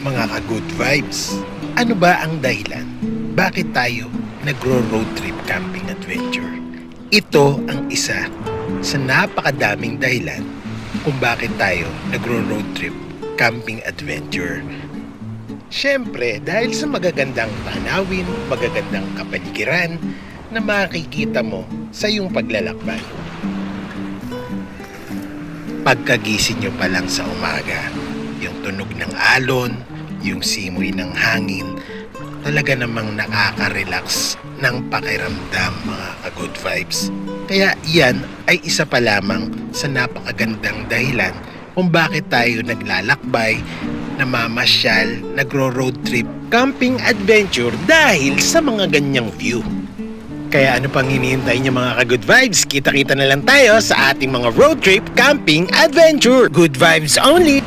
Mga ka-good vibes, ano ba ang dahilan? Bakit tayo nagro-road trip camping adventure? Ito ang isa sa napakadaming dahilan kung bakit tayo nagro-road trip camping adventure. Siyempre, dahil sa magagandang tanawin, magagandang kapaligiran na makikita mo sa iyong paglalakbay. Pagkagising nyo pa lang sa umaga, yung tunog ng alon, yung simoy ng hangin, talaga namang nakaka-relax ng pakiramdam, mga ka-good vibes. Kaya yan ay isa pa lamang sa napakagandang dahilan kung bakit tayo naglalakbay, namamasyal, nagro-road trip, camping adventure dahil sa mga ganyang view. Kaya ano pang hinihintay niyo, mga ka-good vibes? Kita-kita na lang tayo sa ating mga road trip camping adventure. Good vibes only!